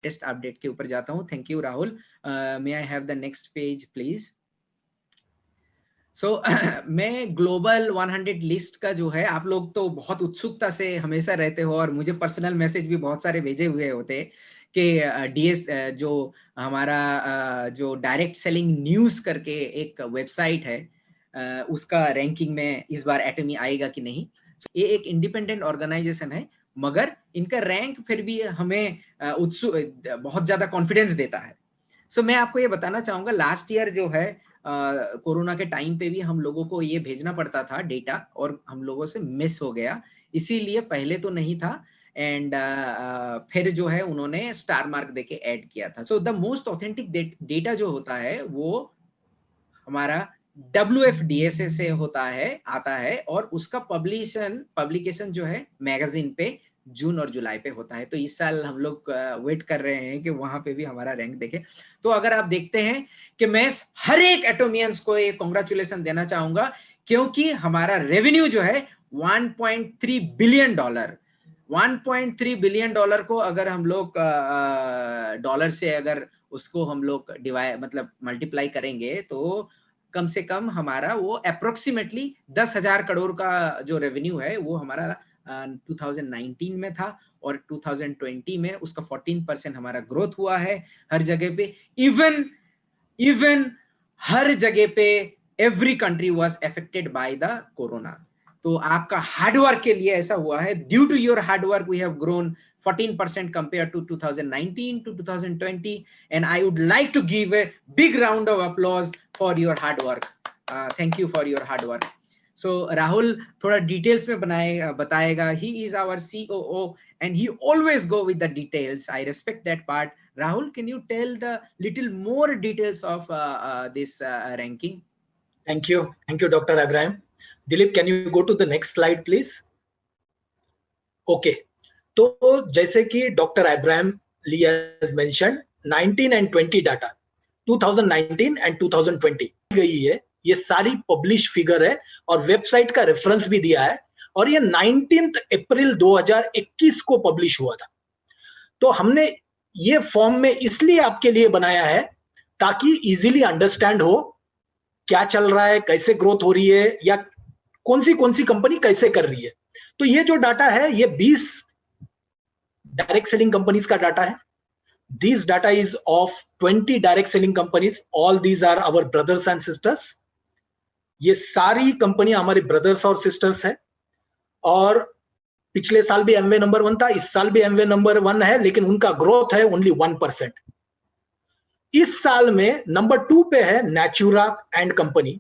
Test update के ऊपर जाता हूँ। Thank you Rahul. May I have the next page please. So मैं ग्लोबल 100 लिस्ट का जो है, आप लोग तो बहुत उत्सुकता से हमेशा रहते हो और मुझे पर्सनल मैसेज भी बहुत सारे भेजे हुए होते कि डीएस जो हमारा जो डायरेक्ट सेलिंग न्यूज करके एक वेबसाइट है, उसका रैंकिंग में इस बार एटमी आएगा कि नहीं। ये एक इंडिपेंडेंट ऑर्गेनाइजेशन है, मगर इनका रैंक फिर भी हमें बहुत ज्यादा कॉन्फिडेंस देता है। सो मैं आपको ये बताना चाहूंगा, लास्ट ईयर जो है कोरोना के टाइम पे भी हम लोगों को ये भेजना पड़ता था डेटा, और हम लोगों से मिस हो गया, इसीलिए पहले तो नहीं था, एंड फिर जो है उन्होंने स्टार मार्क देके ऐड किया था। So the most authentic data जो होता है वो हमारा WFDSA से होता है, आता है, और उसका पब्लिकेशन जो है मैगजीन पे जून और जुलाई पे होता है। तो इस साल हम लोग वेट कर रहे हैं कि वहां पे भी हमारा रैंक देखे। तो अगर आप देखते हैं कि मैं हर एक एटोमियंस को ये कॉन्ग्रेचुलेशन देना चाहूंगा, क्योंकि हमारा रेवेन्यू जो है $1.3 बिलियन, $1.3 बिलियन को अगर हम लोग डॉलर से अगर उसको हम लोग डिवाइड मतलब मल्टीप्लाई करेंगे तो कम से कम हमारा वो अप्रोक्सीमेटली 10,000 करोड़ का जो रेवेन्यू है वो हमारा 2019 में था, और 2020 में उसका 14% हमारा ग्रोथ हुआ है हर जगह पे। इवन हर जगह पे every country was affected by the corona. तो आपका हार्डवर्क के लिए ऐसा हुआ है। Due to your hard work we have grown 14% compared to 2019 to 2020, and I would like to give a big round of applause for your hard work. Thank you for your hard work. So Rahul थोड़ा details में बताएगा. He is our COO and he always go with the details. I respect that part. Rahul, can you tell the little more details of this ranking? Thank you, Dr. Abraham. Dilip, can you go to the next slide, please? Okay. तो जैसे कि doctor Abraham Lee has mentioned 19 and 20 data 2019 and 2020 गई है, ये सारी publish figure है और website का रेफरेंस भी दिया है, और ये 19 अप्रैल 2021 को पब्लिश हुआ था। तो हमने ये फॉर्म में इसलिए आपके लिए बनाया है ताकि इजीली अंडरस्टैंड हो क्या चल रहा है, कैसे ग्रोथ हो रही है, या कौन सी कंपनी कैसे कर रही है। तो ये जो डाटा है ये 20 डायरेक्ट सेलिंग कंपनीज का डाटा है। This data is of 20 direct selling companies, all these are our brothers and sisters. ये सारी कंपनियां हमारे ब्रदर्स और सिस्टर्स है, और पिछले साल भी एमवे नंबर 1 था, इस साल भी एमवे नंबर 1 है, लेकिन उनका ग्रोथ है ओनली 1%। इस साल में नंबर 2 पे है Natura and company.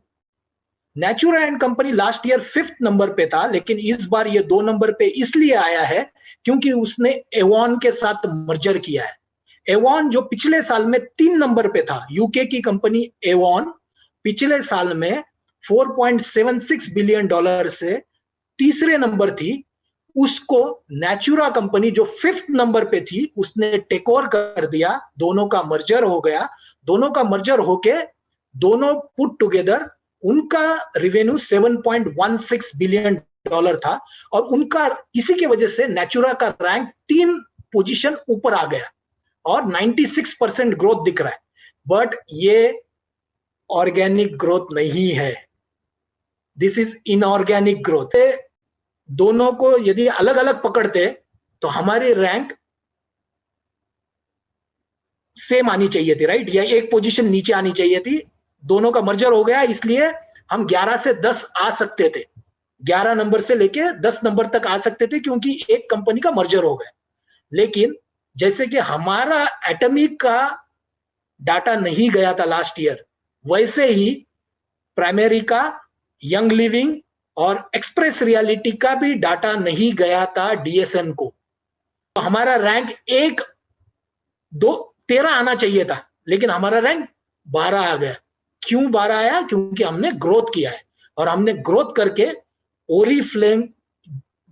Natura and company last year 5th number पे था, लेकिन इस बार ये 2 नंबर पे इसलिए आया है क्योंकि उसने एवॉन के साथ मर्जर किया है। एवॉन जो पिछले साल में 3 नंबर पे था, यूके की कंपनी एवॉन पिछले साल में $4.76 बिलियन से तीसरे नंबर थी, उसको नेचुरा कंपनी जो 5th नंबर पे थी उसने टेक ओवर कर दिया, दोनों का मर्जर हो गया। दोनों का मर्जर होके दोनों पुट टुगेदर उनका रेवेन्यू $7.16 बिलियन था, और उनका इसी की वजह से नेचुरा का रैंक 3 पोजीशन ऊपर आ गया और 96% ग्रोथ दिख रहा है। बट ये ऑर्गेनिक ग्रोथ नहीं है, दिस इज इनऑर्गेनिक ग्रोथ। दोनों को यदि अलग अलग पकड़ते तो हमारी रैंक सेम आनी चाहिए थी, राइट, या एक पोजीशन नीचे आनी चाहिए थी। दोनों का मर्जर हो गया, इसलिए हम 11 से 10 आ सकते थे, 11 नंबर से लेके 10 नंबर तक आ सकते थे, क्योंकि एक कंपनी का मर्जर हो गया। लेकिन जैसे कि हमारा एटॉमिक का डाटा नहीं गया था लास्ट ईयर, वैसे ही प्राइमरी का, यंग लिविंग और एक्सप्रेस रियलिटी का भी डाटा नहीं गया था डीएसएन को। तो हमारा रैंक 1, 2, 13 आना चाहिए था, लेकिन हमारा रैंक 12 आ गया। क्यों 12 आया? क्योंकि हमने ग्रोथ किया है, और हमने ग्रोथ करके ओरिफ्लेम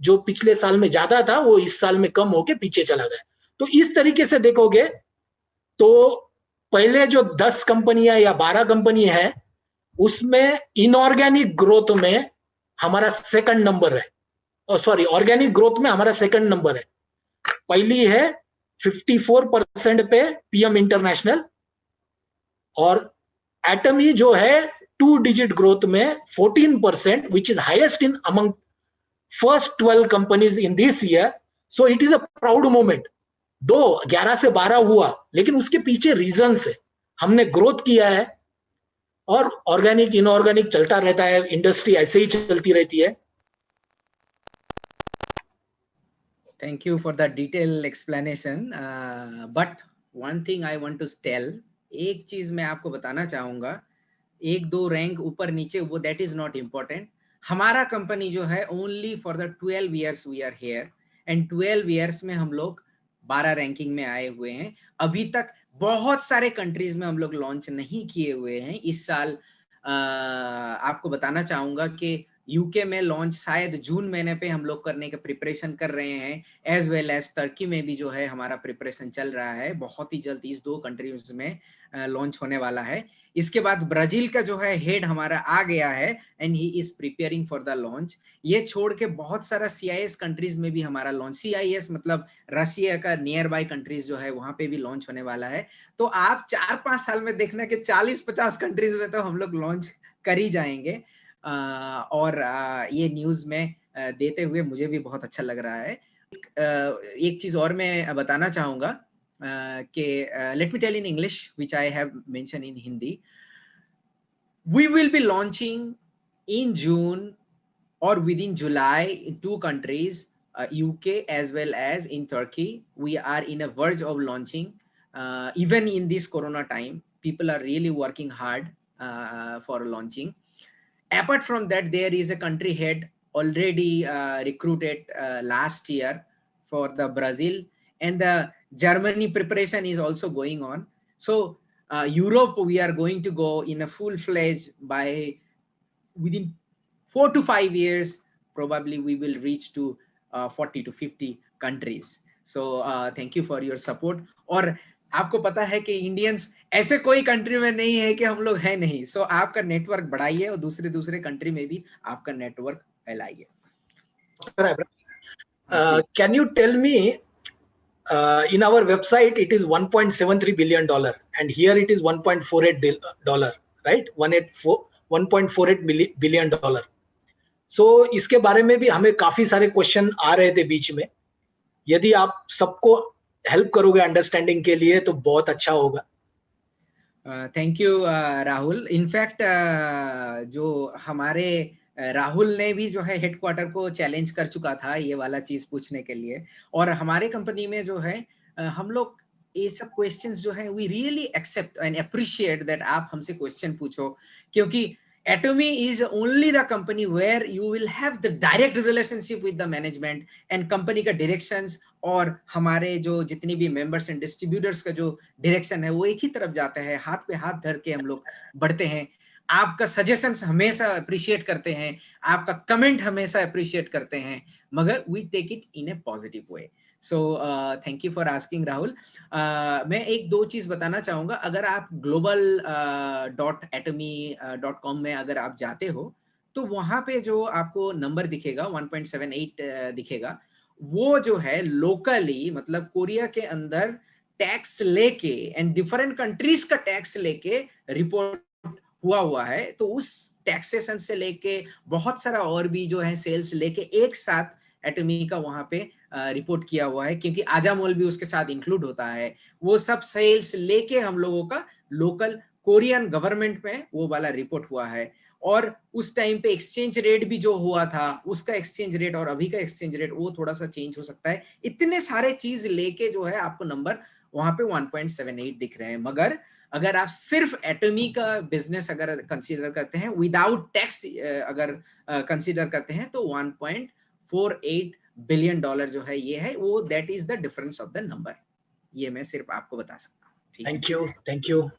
जो पिछले साल में ज्यादा था वो इस साल में कम होके पीछे चला गया। तो इस तरीके से देखोगे तो पहले जो 10 कंपनियां या 12 कंपनी है उसमें इनऑर्गेनिक ग्रोथ में हमारा सेकंड नंबर है, सॉरी ऑर्गेनिक ग्रोथ में हमारा सेकंड नंबर है। पहली है 54% पे पीएम इंटरनेशनल, और एटमी जो है 2 डिजिट ग्रोथ में 14%, which is highest in among first 12 companies in this year. So it is a proud moment. 11 से 12 हुआ, लेकिन उसके पीछे रीजंस है. हमने ग्रोथ किया है, और ऑर्गेनिक इनऑर्गेनिक चलता रहता है, इंडस्ट्री ऐसे ही चलती रहती है. Thank you for the detailed explanation. But one thing I want to tell, एक चीज मैं आपको बताना चाहूंगा, 1-2 रैंक ऊपर नीचे वो that is not important. हमारा कंपनी जो है only for the 12 years we are here, and 12 years में हम लोग 12 रैंकिंग में आए हुए हैं. अभी तक बहुत सारे कंट्रीज में हम लोग लॉन्च नहीं किए हुए हैं. इस साल आपको बताना चाहूंगा कि यूके में लॉन्च शायद जून महीने पे हम लोग करने का प्रिपरेशन कर रहे हैं, एज वेल एज टर्की में भी जो है हमारा प्रिपरेशन चल रहा है. बहुत ही जल्द इस 2 कंट्रीज में लॉन्च होने वाला है. इसके बाद ब्राजील का जो है हेड हमारा आ गया है, and he is preparing for the launch. ये छोड़ के बहुत सारा CIS कंट्रीज में भी हमारा लॉन्च, CIS मतलब रशिया का नियर बाय कंट्रीज जो है वहां पे भी लॉन्च होने वाला है. तो आप 4-5 साल में देखना कि 40-50 कंट्रीज में तो हम लोग लॉन्च कर ही जाएंगे. और ये न्यूज में देते हुए मुझे भी बहुत अच्छा लग रहा है. एक चीज और मैं बताना चाहूंगा कि let me tell in English which I have mention in Hindi. We will be launching in June or within July in 2 countries, UK as well as in Turkey. We are in a verge of launching. Even in this corona time, people are really working hard for launching. Apart from that, there is a country head already recruited last year for the Brazil, and the Germany preparation is also going on. So Europe, we are going to go in a full-fledged by within 4 to 5 years, probably we will reach to 40 to 50 countries. So thank you for your support. और आपको पता है कि Indians ऐसे कोई country में नहीं है कि हम लोग हैं नहीं. सो आपका नेटवर्क बढ़ाइए और दूसरे कंट्री में भी आपका network फैलाइए. Can you tell me, in our website it is $1.73 billion, and here it is $1.48, right? 1.48 billion dollar. So इसके बारे में भी हमें काफी सारे क्वेश्चन आ रहे थे बीच में. यदि आप सबको हेल्प करोगे अंडरस्टैंडिंग के लिए तो बहुत अच्छा होगा. Thank you Rahul. इनफैक्ट जो हमारे राहुल ने भी जो है हेडक्वार्टर को चैलेंज कर चुका था ये वाला चीज पूछने के लिए, और हमारे कंपनी में जो है हम लोग ये सब क्वेश्चंस जो है we really accept and appreciate that आप हमसे क्वेश्चन पूछो, क्योंकि Atomy is only the company where you will have the direct relationship with the management and company का directions, और हमारे जो जितनी भी members and distributors का जो direction है वो एक ही तरफ जाता है. हाथ पे हाथ धर के हम लोग बढ़ते हैं. आपका suggestions हमेशा appreciate करते हैं, आपका comment हमेशा appreciate करते हैं, मगर we take it in a positive way. So thank you for asking Rahul. मैं 1-2 चीज बताना चाहूंगा. अगर आप global.atomy.com में अगर आप जाते हो तो वहां पे जो आपको नंबर दिखेगा 1.78 दिखेगा, वो जो है लोकली मतलब कोरिया के अंदर टैक्स लेके एंड डिफरेंट कंट्रीज का टैक्स लेके रिपोर्ट हुआ है. तो उस टैक्सेशन से लेके बहुत सारा और भी जो है सेल्स लेके एक साथ एटमी का वहां पे रिपोर्ट किया हुआ है, क्योंकि आजामोल भी उसके साथ इंक्लूड होता है. वो सब सेल्स लेके हम लोगों का लोकल कोरियन गवर्नमेंट में वो वाला रिपोर्ट हुआ है. और उस टाइम पे एक्सचेंज रेट भी जो हुआ था, उसका एक्सचेंज रेट और अभी का एक्सचेंज रेट वो थोड़ा सा चेंज हो सकता है. इतने सारे चीज लेके जो है आपको नंबर वहां पे 1.78 दिख रहे हैं. मगर अगर आप सिर्फ एटमी का बिजनेस अगर कंसीडर करते हैं विदाउट टैक्स अगर कंसीडर करते हैं तो 1.48 बिलियन डॉलर जो है ये है वो, that is the difference of the number. ये मैं सिर्फ आपको बता सकता हूँ. Thank you.